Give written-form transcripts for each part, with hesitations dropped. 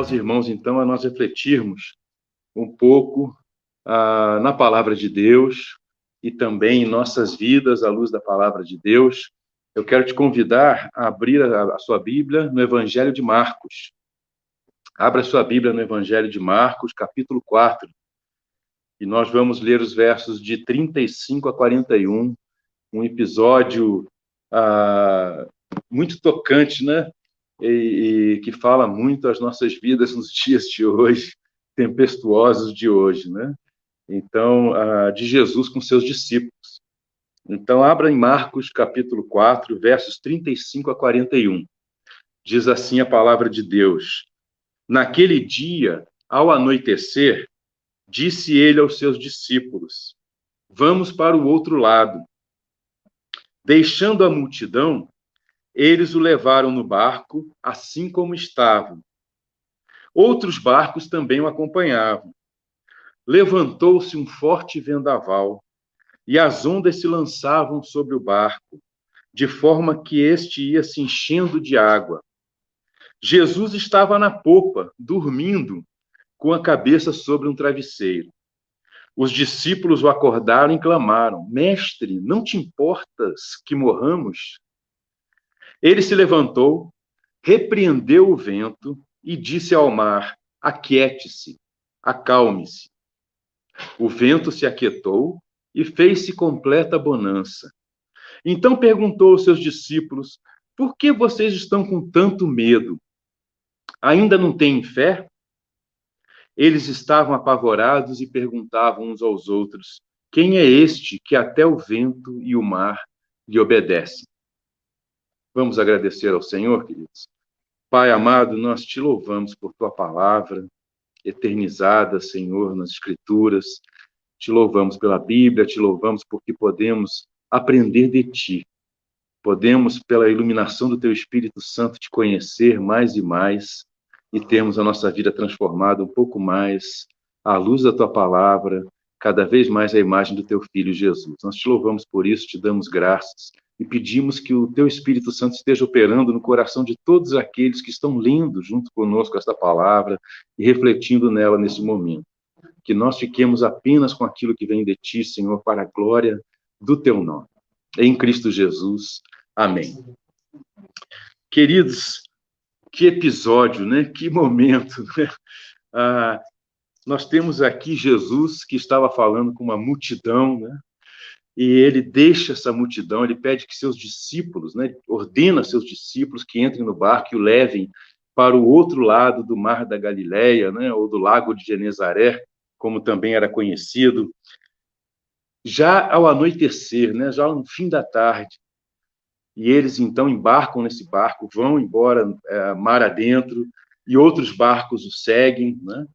os irmãos, então, a nós refletirmos um pouco na palavra de Deus e também em nossas vidas, à luz da palavra de Deus. Eu quero te convidar a abrir a sua Bíblia no Evangelho de Marcos. Abra sua Bíblia no Evangelho de Marcos, capítulo 4. E nós vamos ler os versos de 35 a 41, um episódio muito tocante, né? E que fala muito às nossas vidas nos dias de hoje, tempestuosos de hoje, né? Então, de Jesus com seus discípulos. Então, abra em Marcos, capítulo 4, versos 35 a 41. Diz assim a palavra de Deus: Naquele dia, ao anoitecer, disse ele aos seus discípulos: Vamos para o outro lado. Deixando a multidão, eles o levaram no barco, assim como estavam. Outros barcos também o acompanhavam. Levantou-se um forte vendaval, e as ondas se lançavam sobre o barco, de forma que este ia se enchendo de água. Jesus estava na popa, dormindo, com a cabeça sobre um travesseiro. Os discípulos o acordaram e clamaram: Mestre, não te importas que morramos? Ele se levantou, repreendeu o vento e disse ao mar: Aquiete-se, acalme-se. O vento se aquietou e fez-se completa bonança. Então perguntou aos seus discípulos: Por que vocês estão com tanto medo? Ainda não têm fé? Eles estavam apavorados e perguntavam uns aos outros: Quem é este que até o vento e o mar lhe obedecem? Vamos agradecer ao Senhor, queridos. Pai amado, nós te louvamos por tua palavra eternizada, Senhor, nas Escrituras. Te louvamos pela Bíblia, te louvamos porque podemos aprender de ti. Podemos, pela iluminação do teu Espírito Santo, te conhecer mais e mais e termos a nossa vida transformada um pouco mais à luz da tua palavra, cada vez mais à imagem do teu Filho Jesus. Nós te louvamos por isso, te damos graças e pedimos que o teu Espírito Santo esteja operando no coração de todos aqueles que estão lendo junto conosco esta palavra e refletindo nela nesse momento. Que nós fiquemos apenas com aquilo que vem de ti, Senhor, para a glória do teu nome. Em Cristo Jesus. Amém. Queridos, que episódio, né? Que momento, né? Nós temos aqui Jesus que estava falando com uma multidão, né? E ele deixa essa multidão, ele pede que seus discípulos, né? Ordena seus discípulos que entrem no barco e o levem para o outro lado do Mar da Galileia, né? Ou do Lago de Genezaré, como também era conhecido. Já ao anoitecer, né? Já no fim da tarde, e eles então embarcam nesse barco, vão embora mar adentro, e outros barcos o seguem, né?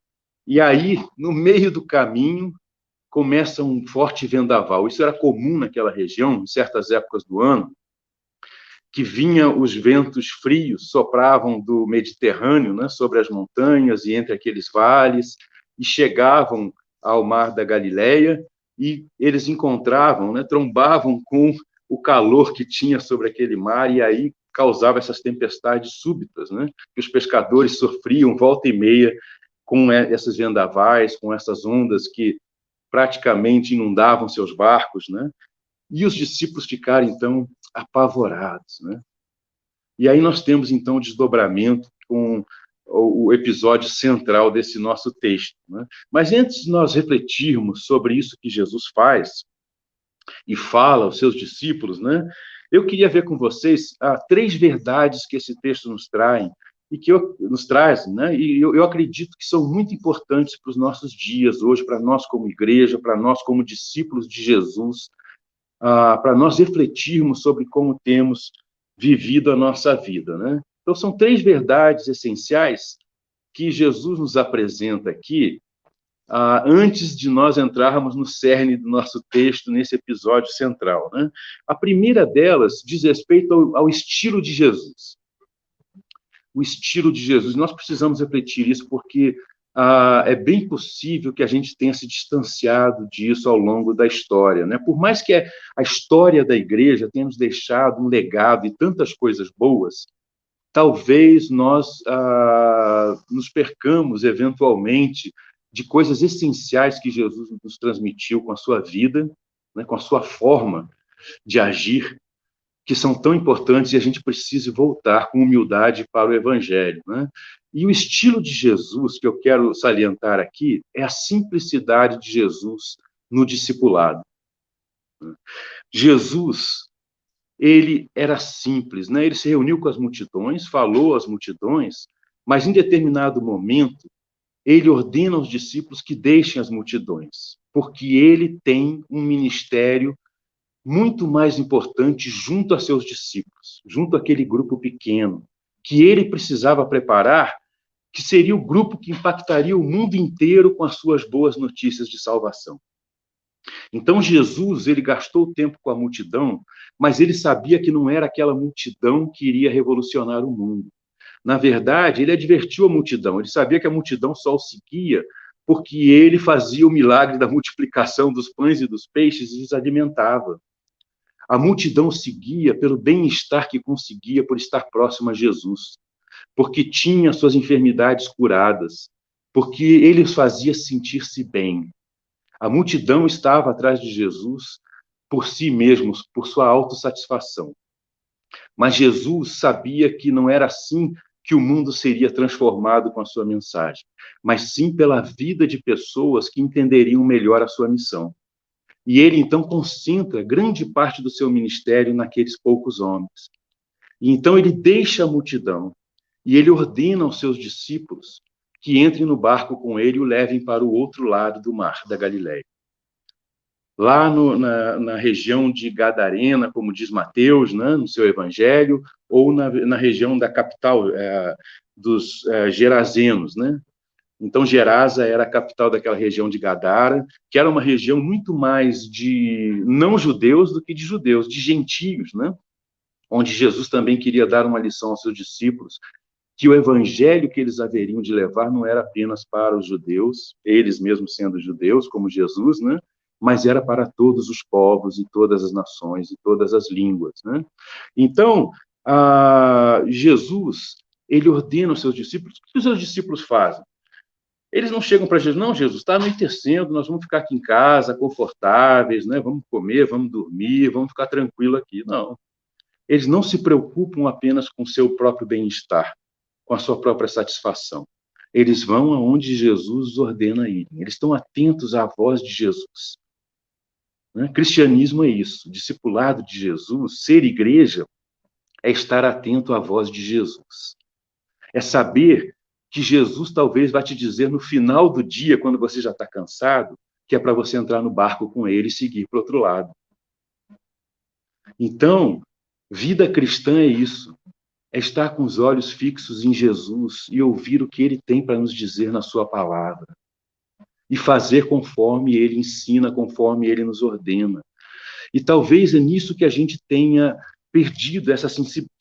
E aí, no meio do caminho, começa um forte vendaval. Isso era comum naquela região, em certas épocas do ano, que vinham os ventos frios, sopravam do Mediterrâneo, né, sobre as montanhas e entre aqueles vales, e chegavam ao Mar da Galileia, e eles encontravam, né, trombavam com o calor que tinha sobre aquele mar, e aí causava essas tempestades súbitas, né, que os pescadores sofriam volta e meia com essas vendavais, com essas ondas que praticamente inundavam seus barcos, né? E os discípulos ficaram, então, apavorados, né? E aí nós temos, então, o desdobramento com o episódio central desse nosso texto, né? Mas antes de nós refletirmos sobre isso que Jesus faz e fala aos seus discípulos, né? Eu queria ver com vocês três verdades que esse texto nos traz, né? E eu acredito que são muito importantes para os nossos dias hoje, para nós como igreja, para nós como discípulos de Jesus, para nós refletirmos sobre como temos vivido a nossa vida, né? Então, são três verdades essenciais que Jesus nos apresenta aqui, antes de nós entrarmos no cerne do nosso texto, nesse episódio central, né? A primeira delas diz respeito ao estilo de Jesus. O estilo de Jesus. Nós precisamos refletir isso porque é bem possível que a gente tenha se distanciado disso ao longo da história, né? Por mais que a história da igreja tenha nos deixado um legado e tantas coisas boas, talvez nós nos percamos, eventualmente, de coisas essenciais que Jesus nos transmitiu com a sua vida, né, com a sua forma de agir, que são tão importantes e a gente precisa voltar com humildade para o Evangelho, né? E o estilo de Jesus que eu quero salientar aqui é a simplicidade de Jesus no discipulado. Jesus, ele era simples, né? Ele se reuniu com as multidões, falou às multidões, mas em determinado momento, ele ordena aos discípulos que deixem as multidões, porque ele tem um ministério muito mais importante junto a seus discípulos, junto àquele grupo pequeno, que ele precisava preparar, que seria o grupo que impactaria o mundo inteiro com as suas boas notícias de salvação. Então Jesus, ele gastou tempo com a multidão, mas ele sabia que não era aquela multidão que iria revolucionar o mundo. Na verdade, ele advertiu a multidão, ele sabia que a multidão só o seguia porque ele fazia o milagre da multiplicação dos pães e dos peixes e os alimentava. A multidão seguia pelo bem-estar que conseguia por estar próximo a Jesus, porque tinha suas enfermidades curadas, porque ele os fazia sentir-se bem. A multidão estava atrás de Jesus por si mesmos, por sua autossatisfação. Mas Jesus sabia que não era assim que o mundo seria transformado com a sua mensagem, mas sim pela vida de pessoas que entenderiam melhor a sua missão. E ele, então, concentra grande parte do seu ministério naqueles poucos homens. E então ele deixa a multidão e ele ordena aos seus discípulos que entrem no barco com ele e o levem para o outro lado do mar, da Galileia. Lá na região de Gadarena, como diz Mateus, né, no seu evangelho, ou na região da capital dos Gerazenos, né? Então, Gerasa era a capital daquela região de Gadara, que era uma região muito mais de não-judeus do que de judeus, de gentios, né? Onde Jesus também queria dar uma lição aos seus discípulos, que o evangelho que eles haveriam de levar não era apenas para os judeus, eles mesmos sendo judeus, como Jesus, né? Mas era para todos os povos e todas as nações e todas as línguas, né? Então, Jesus, ele ordena aos seus discípulos, o que os seus discípulos fazem? Eles não chegam para Jesus, não, Jesus, está anoitecendo, nós vamos ficar aqui em casa, confortáveis, né? Vamos comer, vamos dormir, vamos ficar tranquilo aqui. Não. Eles não se preocupam apenas com o seu próprio bem-estar, com a sua própria satisfação. Eles vão aonde Jesus os ordena irem. Eles estão atentos à voz de Jesus. Né? Cristianismo é isso. Discipulado de Jesus, ser igreja, é estar atento à voz de Jesus. É saber que Jesus talvez vai te dizer no final do dia, quando você já está cansado, que é para você entrar no barco com ele e seguir para o outro lado. Então, vida cristã é isso. É estar com os olhos fixos em Jesus e ouvir o que ele tem para nos dizer na sua palavra. E fazer conforme ele ensina, conforme ele nos ordena. E talvez é nisso que a gente tenha perdido essa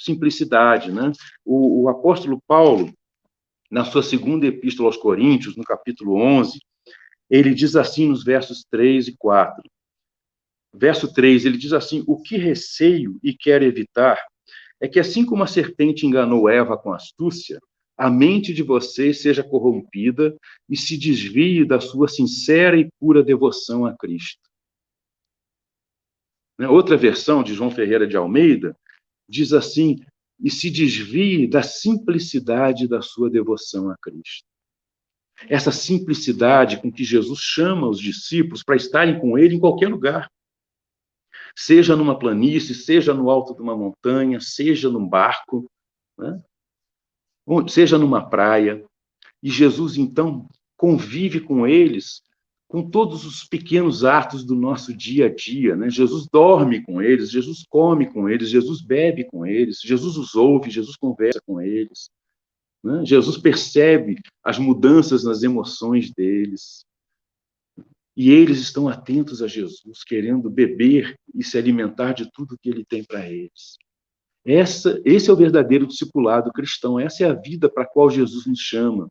simplicidade, né? O apóstolo Paulo, na sua segunda epístola aos Coríntios, no capítulo 11, ele diz assim nos versos 3 e 4. Verso 3, ele diz assim: o que receio e quero evitar é que, assim como a serpente enganou Eva com astúcia, a mente de vocês seja corrompida e se desvie da sua sincera e pura devoção a Cristo. Outra versão de João Ferreira de Almeida diz assim: e se desvie da simplicidade da sua devoção a Cristo. Essa simplicidade com que Jesus chama os discípulos para estarem com ele em qualquer lugar. Seja numa planície, seja no alto de uma montanha, seja num barco, né? Seja numa praia. E Jesus, então, convive com eles, com todos os pequenos atos do nosso dia a dia, né? Jesus dorme com eles, Jesus come com eles, Jesus bebe com eles, Jesus os ouve, Jesus conversa com eles, né? Jesus percebe as mudanças nas emoções deles. E eles estão atentos a Jesus, querendo beber e se alimentar de tudo que ele tem para eles. Esse é o verdadeiro discipulado cristão, essa é a vida para a qual Jesus nos chama,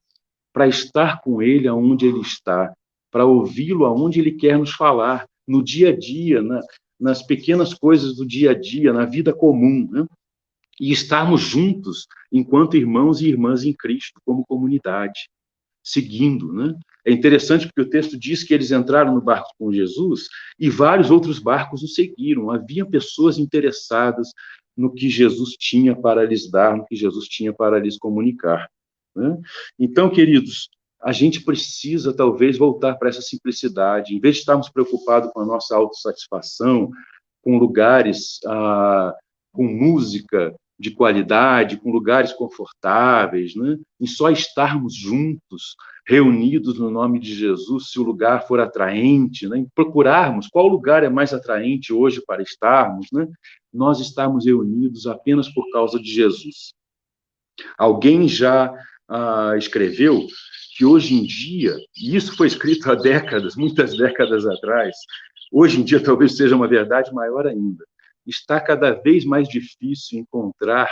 para estar com ele aonde ele está, para ouvi-lo aonde ele quer nos falar, no dia a dia, nas pequenas coisas do dia a dia, na vida comum, né? e estarmos juntos enquanto irmãos e irmãs em Cristo, como comunidade, seguindo, né? É interessante porque o texto diz que eles entraram no barco com Jesus e vários outros barcos o seguiram. Havia pessoas interessadas no que Jesus tinha para lhes dar, no que Jesus tinha para lhes comunicar, né? Então, queridos, a gente precisa talvez voltar para essa simplicidade. Em vez de estarmos preocupados com a nossa autossatisfação, com lugares, com música de qualidade, com lugares confortáveis, né? Em só estarmos juntos, reunidos no nome de Jesus, se o lugar for atraente, né? Em procurarmos qual lugar é mais atraente hoje para estarmos, né? Nós estamos reunidos apenas por causa de Jesus. Alguém já escreveu que hoje em dia, e isso foi escrito há décadas, muitas décadas atrás, hoje em dia talvez seja uma verdade maior ainda, está cada vez mais difícil encontrar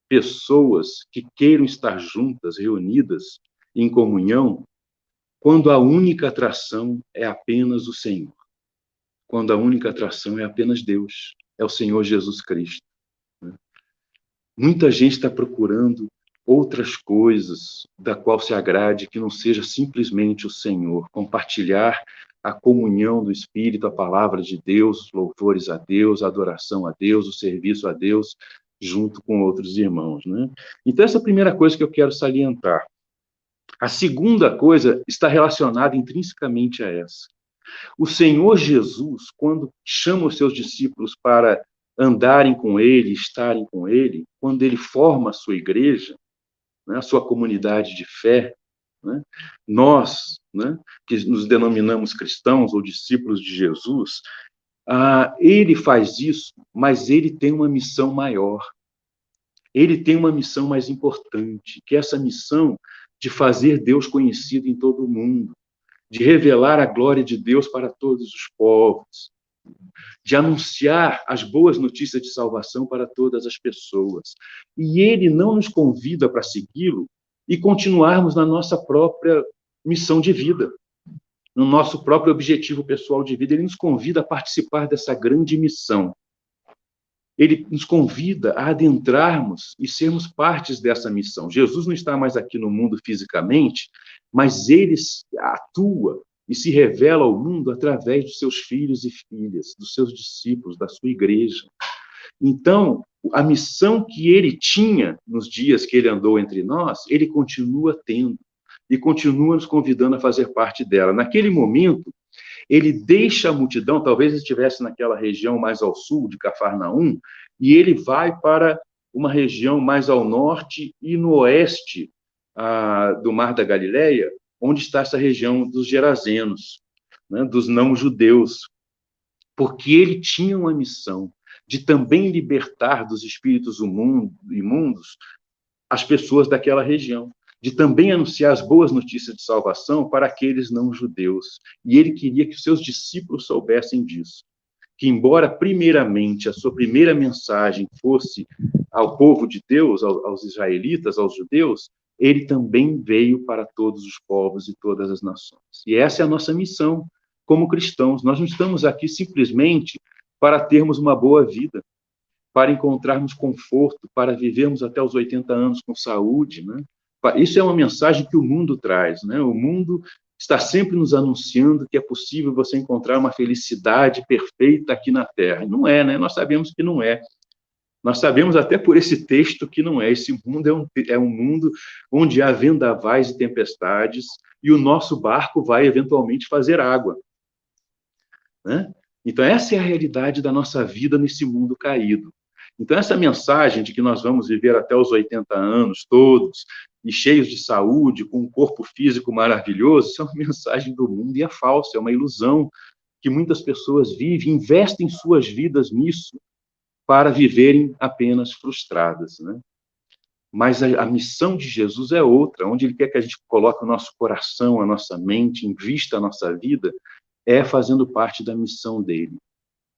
pessoas que queiram estar juntas, reunidas, em comunhão, quando a única atração é apenas o Senhor. Quando a única atração é apenas Deus, é o Senhor Jesus Cristo. Muita gente está procurando outras coisas da qual se agrade, que não seja simplesmente o Senhor, compartilhar a comunhão do Espírito, a palavra de Deus, os louvores a Deus, a adoração a Deus, o serviço a Deus, junto com outros irmãos, né? Então, essa é a primeira coisa que eu quero salientar. A segunda coisa está relacionada intrinsecamente a essa. O Senhor Jesus, quando chama os seus discípulos para andarem com ele, estarem com ele, quando ele forma a sua igreja, né, a sua comunidade de fé, né, nós, né, que nos denominamos cristãos ou discípulos de Jesus, ele faz isso, mas ele tem uma missão maior. Ele tem uma missão mais importante, que é essa missão de fazer Deus conhecido em todo o mundo, de revelar a glória de Deus para todos os povos, de anunciar as boas notícias de salvação para todas as pessoas. E ele não nos convida para segui-lo e continuarmos na nossa própria missão de vida, no nosso próprio objetivo pessoal de vida. Ele nos convida a participar dessa grande missão. Ele nos convida a adentrarmos e sermos partes dessa missão. Jesus não está mais aqui no mundo fisicamente, mas ele atua e se revela ao mundo através dos seus filhos e filhas, dos seus discípulos, da sua igreja. Então, a missão que ele tinha nos dias que ele andou entre nós, ele continua tendo e continua nos convidando a fazer parte dela. Naquele momento, ele deixa a multidão, talvez ele estivesse naquela região mais ao sul de Cafarnaum, e ele vai para uma região mais ao norte e no oeste do Mar da Galileia, onde está essa região dos Gerazenos, né, dos não-judeus, porque ele tinha uma missão de também libertar dos espíritos imundos as pessoas daquela região, de também anunciar as boas notícias de salvação para aqueles não-judeus. E ele queria que os seus discípulos soubessem disso, que embora primeiramente a sua primeira mensagem fosse ao povo de Deus, aos israelitas, aos judeus, ele também veio para todos os povos e todas as nações. E essa é a nossa missão como cristãos. Nós não estamos aqui simplesmente para termos uma boa vida, para encontrarmos conforto, para vivermos até os 80 anos com saúde, né? Isso é uma mensagem que o mundo traz, né? O mundo está sempre nos anunciando que é possível você encontrar uma felicidade perfeita aqui na Terra. Não é, né? Nós sabemos que não é. Nós sabemos até por esse texto que não é. Esse mundo é um mundo onde há vendavais e tempestades e o nosso barco vai eventualmente fazer água, né? Então, essa é a realidade da nossa vida nesse mundo caído. Então, essa mensagem de que nós vamos viver até os 80 anos todos, e cheios de saúde, com um corpo físico maravilhoso, isso é uma mensagem do mundo e é falsa, é uma ilusão que muitas pessoas vivem, investem suas vidas nisso para viverem apenas frustradas, né? Mas a missão de Jesus é outra, onde ele quer que a gente coloque o nosso coração, a nossa mente, invista a nossa vida, é fazendo parte da missão dele,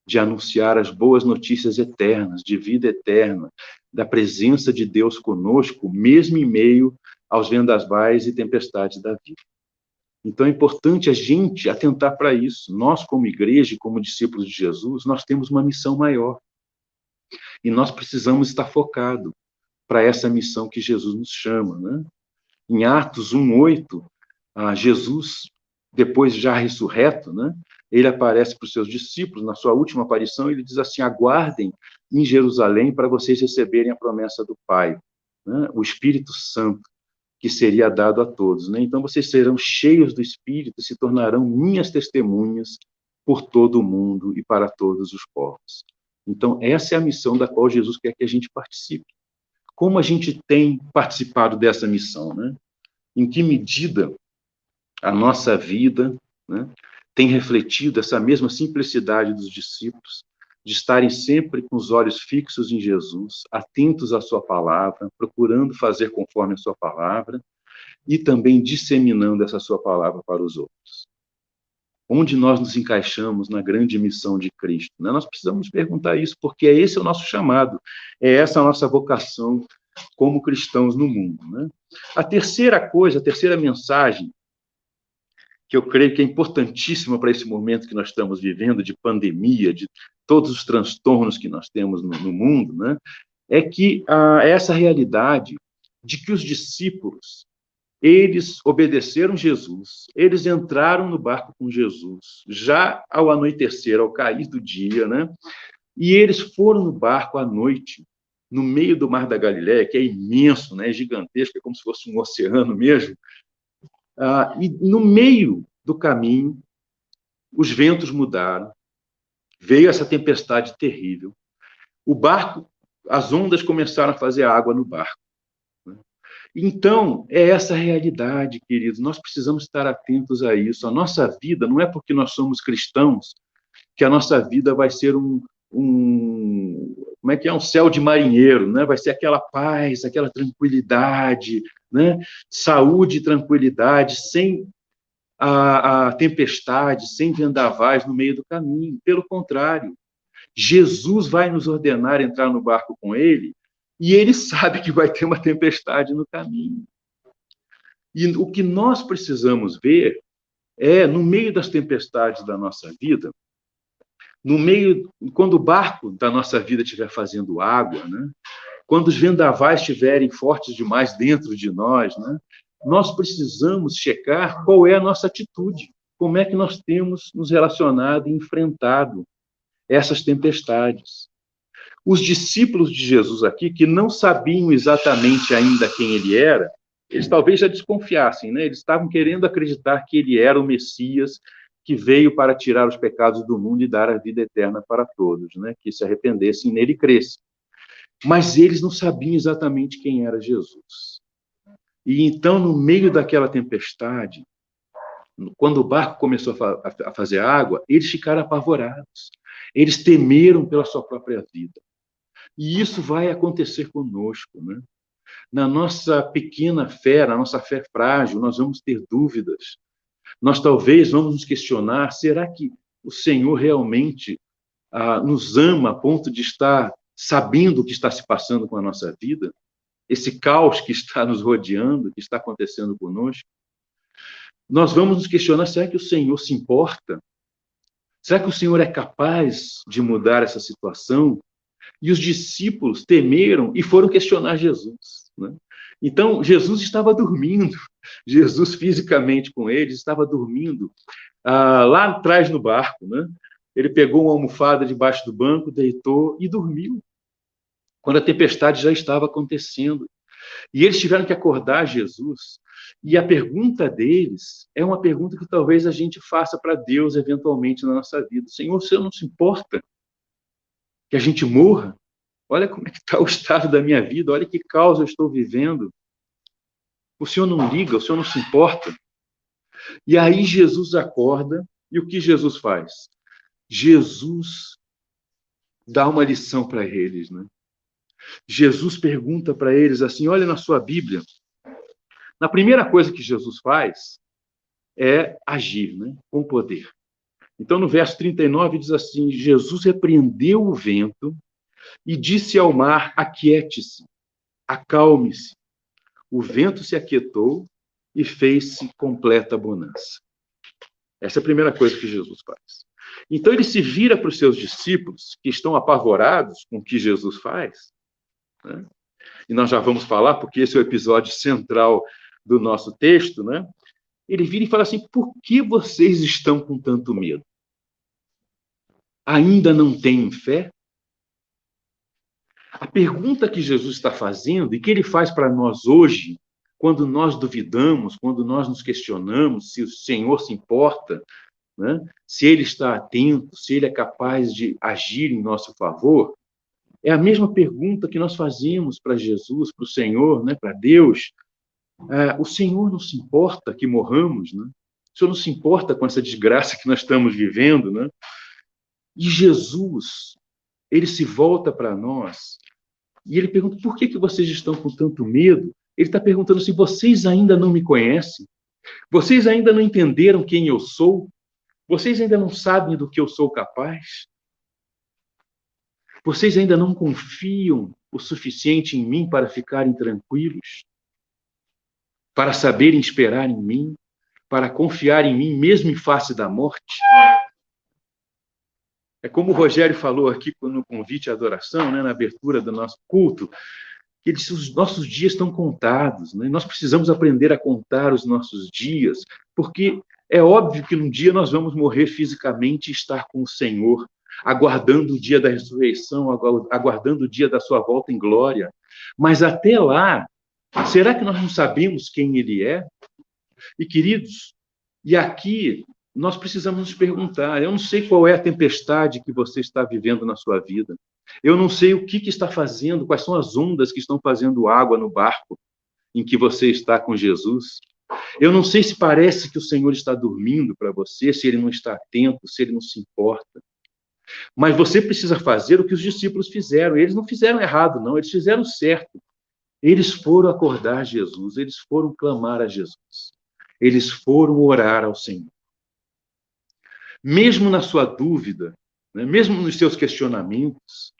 de anunciar as boas notícias eternas, de vida eterna, da presença de Deus conosco, mesmo em meio aos vendavais e tempestades da vida. Então é importante a gente atentar para isso. Nós, como igreja e como discípulos de Jesus, nós temos uma missão maior. E nós precisamos estar focados para essa missão que Jesus nos chama, né? Em Atos 1:8, Jesus, depois já ressurreto, né? Ele aparece para os seus discípulos, na sua última aparição, ele diz assim: aguardem em Jerusalém para vocês receberem a promessa do Pai, né? O Espírito Santo, que seria dado a todos, né? Então vocês serão cheios do Espírito e se tornarão minhas testemunhas por todo o mundo e para todos os povos. Então essa é a missão da qual Jesus quer que a gente participe. Como a gente tem participado dessa missão, né? Em que medida a nossa vida, né, tem refletido essa mesma simplicidade dos discípulos, de estarem sempre com os olhos fixos em Jesus, atentos à sua palavra, procurando fazer conforme a sua palavra e também disseminando essa sua palavra para os outros. Onde nós nos encaixamos na grande missão de Cristo, né? Nós precisamos perguntar isso, porque esse é o nosso chamado, é essa a nossa vocação como cristãos no mundo, né? A terceira mensagem que eu creio que é importantíssima para esse momento que nós estamos vivendo, de pandemia, de todos os transtornos que nós temos no mundo, né? É que essa realidade de que os discípulos, eles obedeceram Jesus, eles entraram no barco com Jesus, já ao anoitecer, ao cair do dia, né? E eles foram no barco à noite, no meio do Mar da Galileia, que é imenso, né? É gigantesco, é como se fosse um oceano mesmo. E no meio do caminho, os ventos mudaram, veio essa tempestade terrível, o barco, as ondas começaram a fazer água no barco. Então, é essa realidade, queridos, nós precisamos estar atentos a isso. A nossa vida, não é porque nós somos cristãos que a nossa vida vai ser como é que é? Um céu de marinheiro, né? Vai ser aquela paz, aquela tranquilidade, né? Saúde e tranquilidade, sem a tempestade, sem vendavais no meio do caminho. Pelo contrário, Jesus vai nos ordenar entrar no barco com ele e ele sabe que vai ter uma tempestade no caminho. E o que nós precisamos ver é, no meio das tempestades da nossa vida, no meio, quando o barco da nossa vida estiver fazendo água, né? Quando os vendavais estiverem fortes demais dentro de nós, né? Nós precisamos checar qual é a nossa atitude, como é que nós temos nos relacionado e enfrentado essas tempestades. Os discípulos de Jesus aqui, que não sabiam exatamente ainda quem ele era, eles talvez já desconfiassem, né? Eles estavam querendo acreditar que ele era o Messias que veio para tirar os pecados do mundo e dar a vida eterna para todos, né? Que se arrependessem e nele crescem. Mas eles não sabiam exatamente quem era Jesus. E então, no meio daquela tempestade, quando o barco começou a fazer água, eles ficaram apavorados. Eles temeram pela sua própria vida. E isso vai acontecer conosco, né? Na nossa pequena fé, na nossa fé frágil, nós vamos ter dúvidas. Nós talvez vamos nos questionar: será que o Senhor realmente nos ama a ponto de estar sabendo o que está se passando com a nossa vida? Esse caos que está nos rodeando, que está acontecendo conosco? Nós vamos nos questionar: será que o Senhor se importa? Será que o Senhor é capaz de mudar essa situação? E os discípulos temeram e foram questionar Jesus, né? Então, Jesus estava dormindo. Jesus, fisicamente com eles, estava dormindo lá atrás no barco, né? Ele pegou uma almofada debaixo do banco, deitou e dormiu, quando a tempestade já estava acontecendo. E eles tiveram que acordar Jesus. E a pergunta deles é uma pergunta que talvez a gente faça para Deus eventualmente na nossa vida: Senhor, o Senhor não se importa que a gente morra? Olha como é que está o estado da minha vida, olha que caos eu estou vivendo. O Senhor não liga, o Senhor não se importa. E aí Jesus acorda, e o que Jesus faz? Jesus dá uma lição para eles, né? Jesus pergunta para eles assim: olha na sua Bíblia. Na primeira coisa que Jesus faz é agir, né? Com poder. Então, no verso 39 diz assim: Jesus repreendeu o vento e disse ao mar: aquiete-se, acalme-se. O vento se aquietou e fez-se completa bonança. Essa é a primeira coisa que Jesus faz. Então ele se vira para os seus discípulos, que estão apavorados com o que Jesus faz, né? E nós já vamos falar, porque esse é o episódio central do nosso texto, né? Ele vira e fala assim: por que vocês estão com tanto medo? Ainda não têm fé? A pergunta que Jesus está fazendo e que ele faz para nós hoje, quando nós duvidamos, quando nós nos questionamos se o Senhor se importa, né? Se ele está atento, se ele é capaz de agir em nosso favor, é a mesma pergunta que nós fazemos para Jesus, para o Senhor, né? Para Deus. O Senhor não se importa que morramos, né? O Senhor não se importa com essa desgraça que nós estamos vivendo, né? E Jesus, ele se volta para nós e ele pergunta: por que vocês estão com tanto medo? Ele está perguntando se vocês ainda não me conhecem, vocês ainda não entenderam quem eu sou, vocês ainda não sabem do que eu sou capaz, vocês ainda não confiam o suficiente em mim para ficarem tranquilos, para saberem esperar em mim, para confiar em mim mesmo em face da morte. É como o Rogério falou aqui no convite à adoração, né, na abertura do nosso culto, que ele disse: os nossos dias estão contados, né? Nós precisamos aprender a contar os nossos dias, porque é óbvio que num dia nós vamos morrer fisicamente e estar com o Senhor, aguardando o dia da ressurreição, aguardando o dia da sua volta em glória. Mas até lá, será que nós não sabemos quem Ele é? E, queridos, e aqui nós precisamos nos perguntar: eu não sei qual é a tempestade que você está vivendo na sua vida. Eu não sei o que está fazendo, quais são as ondas que estão fazendo água no barco em que você está com Jesus. Eu não sei se parece que o Senhor está dormindo para você, se Ele não está atento, se Ele não se importa. Mas você precisa fazer o que os discípulos fizeram. Eles não fizeram errado, não. Eles fizeram certo. Eles foram acordar Jesus, eles foram clamar a Jesus. Eles foram orar ao Senhor. Mesmo na sua dúvida, né, mesmo nos seus questionamentos,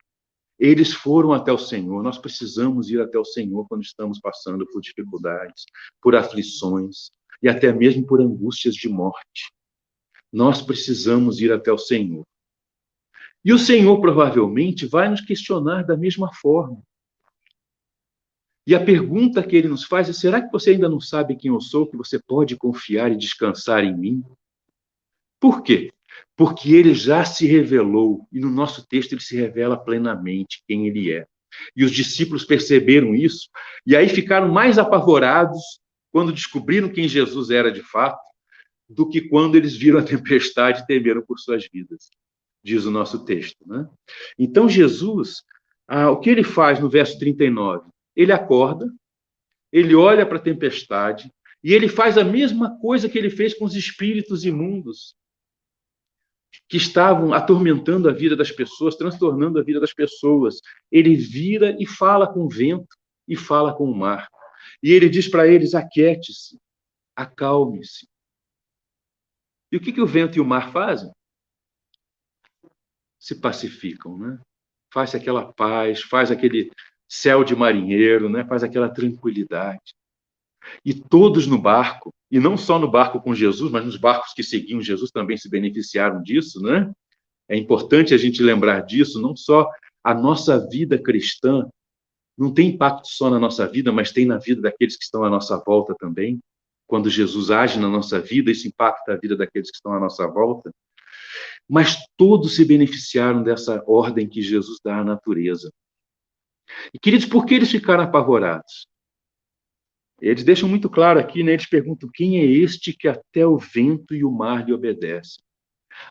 eles foram até o Senhor. Nós precisamos ir até o Senhor quando estamos passando por dificuldades, por aflições e até mesmo por angústias de morte. Nós precisamos ir até o Senhor. E o Senhor provavelmente vai nos questionar da mesma forma. E a pergunta que ele nos faz é: será que você ainda não sabe quem eu sou, que você pode confiar e descansar em mim? Por quê? Porque ele já se revelou, e no nosso texto ele se revela plenamente quem ele é. E os discípulos perceberam isso, e aí ficaram mais apavorados quando descobriram quem Jesus era de fato, do que quando eles viram a tempestade e temeram por suas vidas, diz o nosso texto, né? Então Jesus, o que ele faz no verso 39? Ele acorda, ele olha para a tempestade, e ele faz a mesma coisa que ele fez com os espíritos imundos, que estavam atormentando a vida das pessoas, transtornando a vida das pessoas. Ele vira e fala com o vento e fala com o mar. E ele diz para eles: aquiete-se, acalme-se. E o que o vento e o mar fazem? Se pacificam, né? Faz aquela paz, faz aquele céu de marinheiro, né? Faz aquela tranquilidade. E todos no barco, e não só no barco com Jesus, mas nos barcos que seguiam Jesus também se beneficiaram disso, né? É importante a gente lembrar disso. Não só a nossa vida cristã não tem impacto só na nossa vida, mas tem na vida daqueles que estão à nossa volta também. Quando Jesus age na nossa vida, isso impacta a vida daqueles que estão à nossa volta. Mas todos se beneficiaram dessa ordem que Jesus dá à natureza. E, queridos, por que eles ficaram apavorados? Eles deixam muito claro aqui, né? Eles perguntam: quem é este que até o vento e o mar lhe obedecem?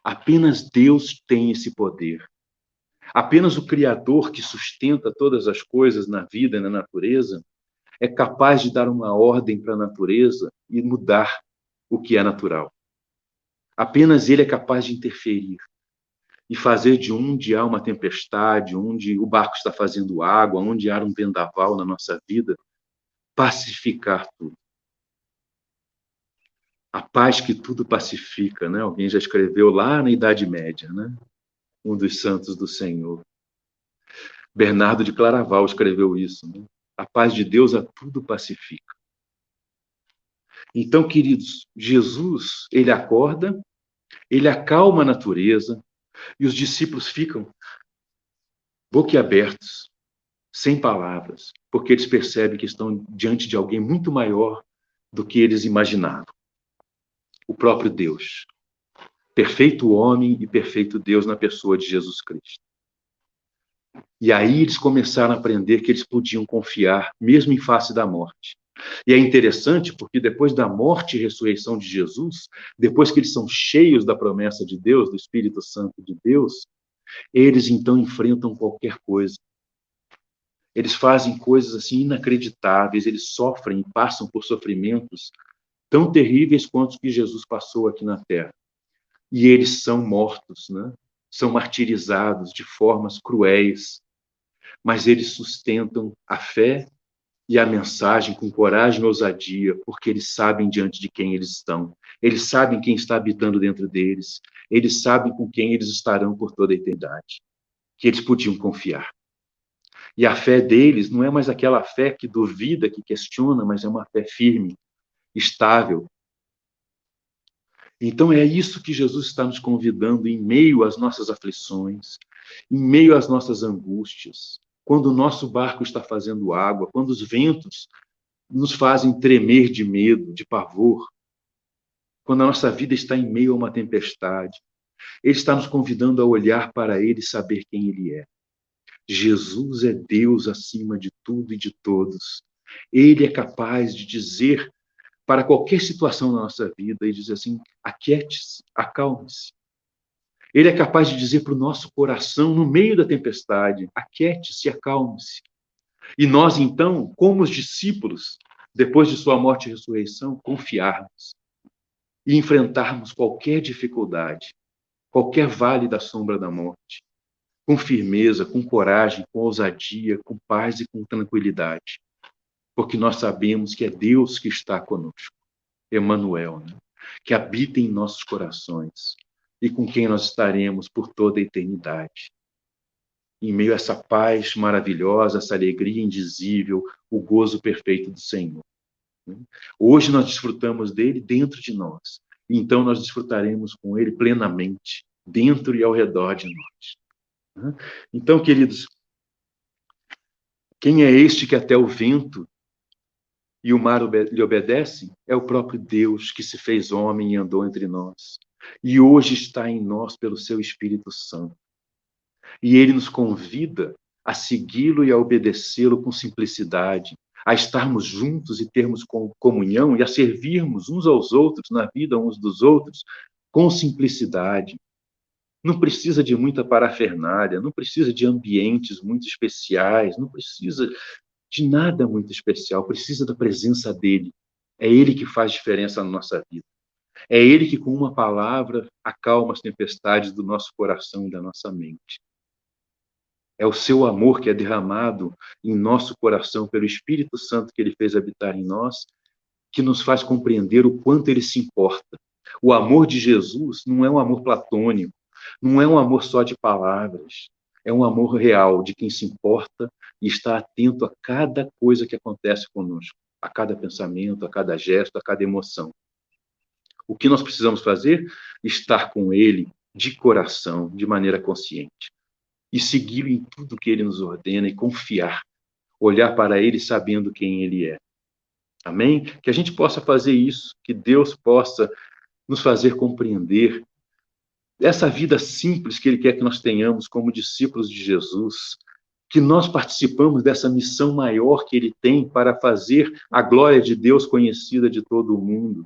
Apenas Deus tem esse poder. Apenas o Criador, que sustenta todas as coisas na vida e na natureza, é capaz de dar uma ordem para a natureza e mudar o que é natural. Apenas Ele é capaz de interferir e fazer de onde há uma tempestade, onde o barco está fazendo água, onde há um vendaval na nossa vida, pacificar tudo. A paz que tudo pacifica, né? Alguém já escreveu lá na Idade Média, né? Um dos santos do Senhor. Bernardo de Claraval escreveu isso, né? A paz de Deus a tudo pacifica. Então, queridos, Jesus, ele acorda, Ele acalma a natureza e os discípulos ficam boquiabertos, sem palavras, porque eles percebem que estão diante de alguém muito maior do que eles imaginavam. O próprio Deus. Perfeito homem e perfeito Deus na pessoa de Jesus Cristo. E aí eles começaram a aprender que eles podiam confiar, mesmo em face da morte. E é interessante porque depois da morte e ressurreição de Jesus, depois que eles são cheios da promessa de Deus, do Espírito Santo de Deus, eles então enfrentam qualquer coisa. Eles fazem coisas assim inacreditáveis, eles sofrem e passam por sofrimentos tão terríveis quanto os que Jesus passou aqui na Terra. E eles são mortos, né? São martirizados de formas cruéis, mas eles sustentam a fé e a mensagem com coragem e ousadia, porque eles sabem diante de quem eles estão. Eles sabem quem está habitando dentro deles. Eles sabem com quem eles estarão por toda a eternidade. Que eles podiam confiar. E a fé deles não é mais aquela fé que duvida, que questiona, mas é uma fé firme, estável. Então é isso que Jesus está nos convidando em meio às nossas aflições, em meio às nossas angústias, quando o nosso barco está fazendo água, quando os ventos nos fazem tremer de medo, de pavor, quando a nossa vida está em meio a uma tempestade. Ele está nos convidando a olhar para Ele e saber quem Ele é. Jesus é Deus acima de tudo e de todos. Ele é capaz de dizer para qualquer situação na nossa vida e dizer assim: aquiete-se, acalme-se. Ele é capaz de dizer para o nosso coração, no meio da tempestade: aquiete-se, acalme-se. E nós, então, como os discípulos, depois de sua morte e ressurreição, confiarmos e enfrentarmos qualquer dificuldade, qualquer vale da sombra da morte, com firmeza, com coragem, com ousadia, com paz e com tranquilidade, porque nós sabemos que é Deus que está conosco, Emanuel, né? Que habita em nossos corações e com quem nós estaremos por toda a eternidade. Em meio a essa paz maravilhosa, essa alegria indizível, o gozo perfeito do Senhor. Hoje nós desfrutamos dele dentro de nós, então nós desfrutaremos com ele plenamente, dentro e ao redor de nós. Então, queridos, quem é este que até o vento e o mar lhe obedecem? É o próprio Deus que se fez homem e andou entre nós. E hoje está em nós pelo seu Espírito Santo. E ele nos convida a segui-lo e a obedecê-lo com simplicidade, a estarmos juntos e termos comunhão e a servirmos uns aos outros, na vida uns dos outros, com simplicidade. Não precisa de muita parafernália, não precisa de ambientes muito especiais, não precisa de nada muito especial, precisa da presença dele. É ele que faz diferença na nossa vida. É ele que, com uma palavra, acalma as tempestades do nosso coração e da nossa mente. É o seu amor que é derramado em nosso coração pelo Espírito Santo que ele fez habitar em nós, que nos faz compreender o quanto ele se importa. O amor de Jesus não é um amor platônico, não é um amor só de palavras, é um amor real de quem se importa e está atento a cada coisa que acontece conosco, a cada pensamento, a cada gesto, a cada emoção. O que nós precisamos fazer? Estar com ele de coração, de maneira consciente. E segui-lo em tudo que ele nos ordena e confiar. Olhar para ele sabendo quem ele é. Amém? Que a gente possa fazer isso, que Deus possa nos fazer compreender essa vida simples que ele quer que nós tenhamos como discípulos de Jesus, que nós participamos dessa missão maior que ele tem para fazer a glória de Deus conhecida de todo o mundo.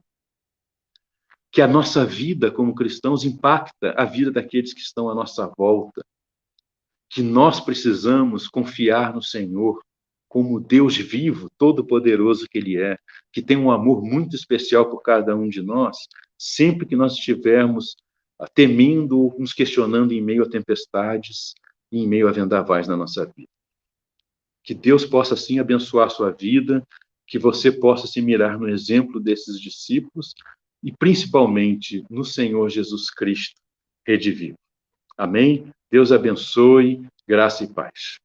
Que a nossa vida como cristãos impacta a vida daqueles que estão à nossa volta. Que nós precisamos confiar no Senhor como Deus vivo, todo-poderoso que ele é, que tem um amor muito especial por cada um de nós, sempre que nós estivermos temendo, nos questionando em meio a tempestades e em meio a vendavais na nossa vida. Que Deus possa, assim, abençoar a sua vida, que você possa se mirar no exemplo desses discípulos e, principalmente, no Senhor Jesus Cristo, rede vivo. Amém? Deus abençoe, graça e paz.